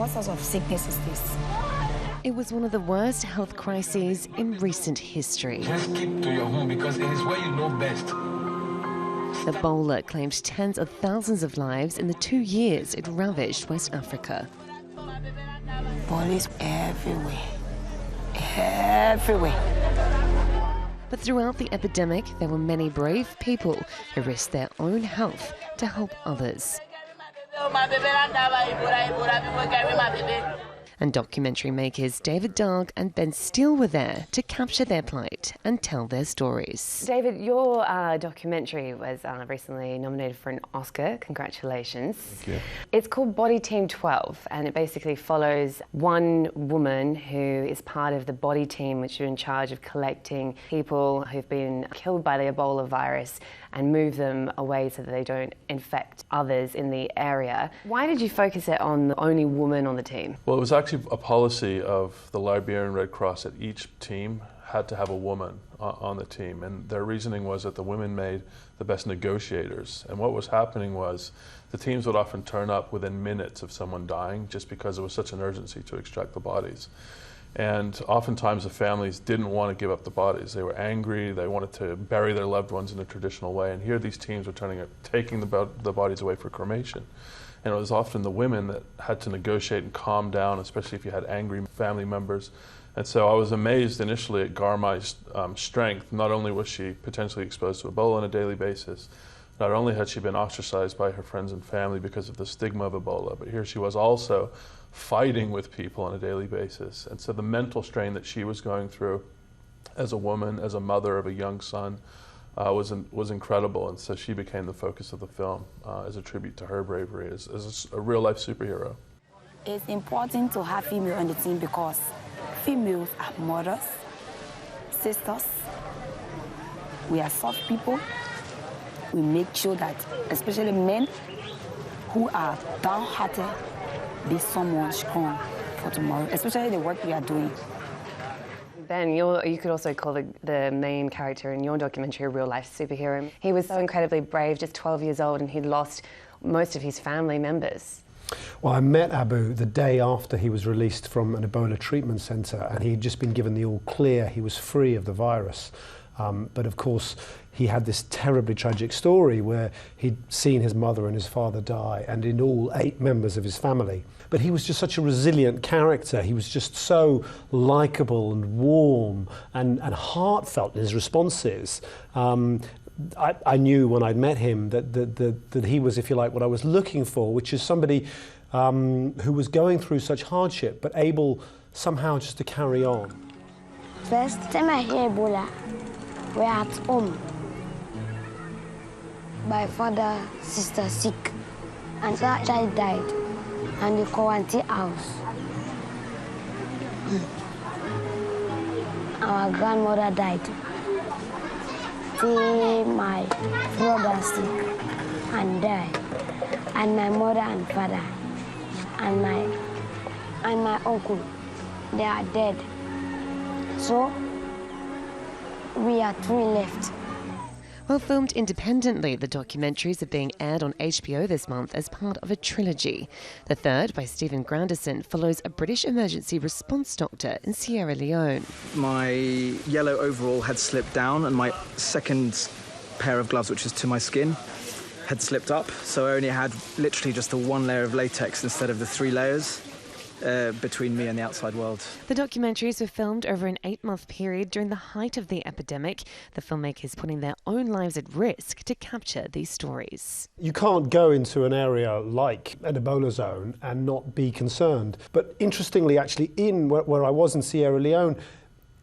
what sort of sickness is this? It was one of the worst health crises in recent history. Just keep to your home because it is where you know best. Ebola claimed tens of thousands of lives in the 2 years it ravaged West Africa. Police everywhere. Everywhere. But throughout the epidemic, there were many brave people who risked their own health to help others. And documentary makers David Darg and Ben Steele were there to capture their plight and tell their stories. David, your documentary was recently nominated for an Oscar. Congratulations. Thank you. It's called Body Team 12, and it basically follows one woman who is part of the Body Team, which are in charge of collecting people who've been killed by the Ebola virus and move them away so that they don't infect others in the area. Why did you focus it on the only woman on the team? Well, it was actually a policy of the Liberian Red Cross that each team had to have a woman on the team, and their reasoning was that the women made the best negotiators. And what was happening was the teams would often turn up within minutes of someone dying just because there was such an urgency to extract the bodies. And oftentimes the families didn't want to give up the bodies. They were angry, they wanted to bury their loved ones in a traditional way, and here these teams were taking the bodies away for cremation. And it was often the women that had to negotiate and calm down, especially if you had angry family members. And so I was amazed initially at Garmai's strength. Not only was she potentially exposed to Ebola on a daily basis, not only had she been ostracized by her friends and family because of the stigma of Ebola, but here she was also fighting with people on a daily basis. And so the mental strain that she was going through as a woman, as a mother of a young son, was incredible. And so she became the focus of the film as a tribute to her bravery as a real-life superhero. It's important to have female on the team because females are mothers, sisters. We are soft people. We make sure that, especially men who are downhearted, be someone strong for tomorrow, especially the work we are doing. Ben, you could also call the main character in your documentary a real-life superhero. He was so incredibly brave, just 12 years old, and he'd lost most of his family members. Well, I met Abu the day after he was released from an Ebola treatment centre, and he'd just been given the all clear. He was free of the virus. But of course, he had this terribly tragic story where he'd seen his mother and his father die, and in all 8 members of his family. But he was just such a resilient character. He was just so likeable and warm and heartfelt in his responses. I knew when I'd met him that he was, if you like, what I was looking for, which is somebody who was going through such hardship, but able somehow just to carry on. First time I hear Ebola, we're at home. My father, sister sick, and that child died, and the quarantine house. Our grandmother died. See my brother sick and died, and my mother and father, and my uncle, they are dead. So we are 3 left. Well, filmed independently, the documentaries are being aired on HBO this month as part of a trilogy. The third, by Stephen Granderson, follows a British emergency response doctor in Sierra Leone. My yellow overall had slipped down, and my second pair of gloves, which is to my skin, had slipped up. So I only had literally just the 1 layer of latex instead of the 3 layers. Between me and the outside world. The documentaries were filmed over an 8-month period during the height of the epidemic, the filmmakers putting their own lives at risk to capture these stories. You can't go into an area like an Ebola zone and not be concerned. But interestingly, actually, in where I was in Sierra Leone,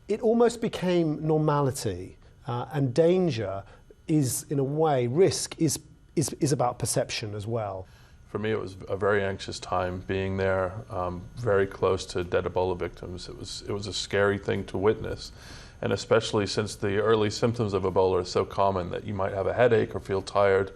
it almost became normality, and danger is, in a way, risk is about perception as well. For me, it was a very anxious time being there, very close to dead Ebola victims. It was a scary thing to witness, and especially since the early symptoms of Ebola are so common that you might have a headache or feel tired.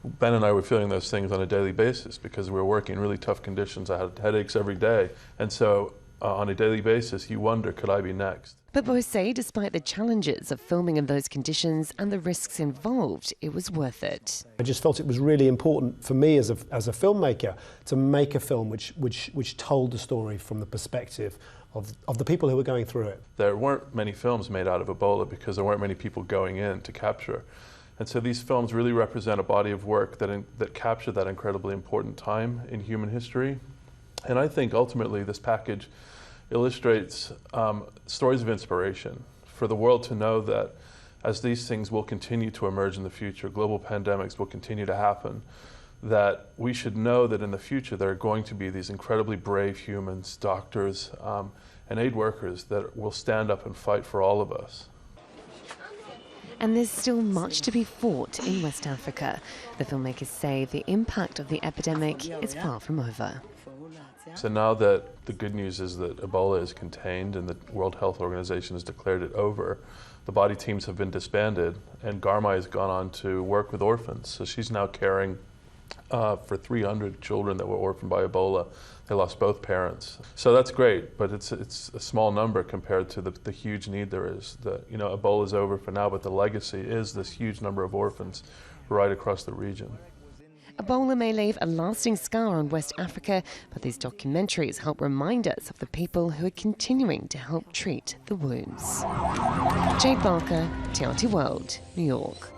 Ben and I were feeling those things on a daily basis because we were working in really tough conditions. I had headaches every day, and so on a daily basis, you wonder, could I be next? But both say despite the challenges of filming in those conditions and the risks involved, it was worth it. I just felt it was really important for me as a filmmaker to make a film which told the story from the perspective of the people who were going through it. There weren't many films made out of Ebola because there weren't many people going in to capture. And so these films really represent a body of work that captured that incredibly important time in human history. And I think ultimately this package illustrates stories of inspiration for the world to know that as these things will continue to emerge in the future, global pandemics will continue to happen, that we should know that in the future there are going to be these incredibly brave humans, doctors, and aid workers that will stand up and fight for all of us. And there's still much to be fought in West Africa. The filmmakers say the impact of the epidemic is far from over. So now that the good news is that Ebola is contained and the World Health Organization has declared it over, the body teams have been disbanded and Garma has gone on to work with orphans. So she's now caring for 300 children that were orphaned by Ebola. They lost both parents. So that's great, but it's a small number compared to the huge need there is. Ebola is over for now, but the legacy is this huge number of orphans right across the region. Ebola may leave a lasting scar on West Africa, but these documentaries help remind us of the people who are continuing to help treat the wounds. Jade Barker, TRT World, New York.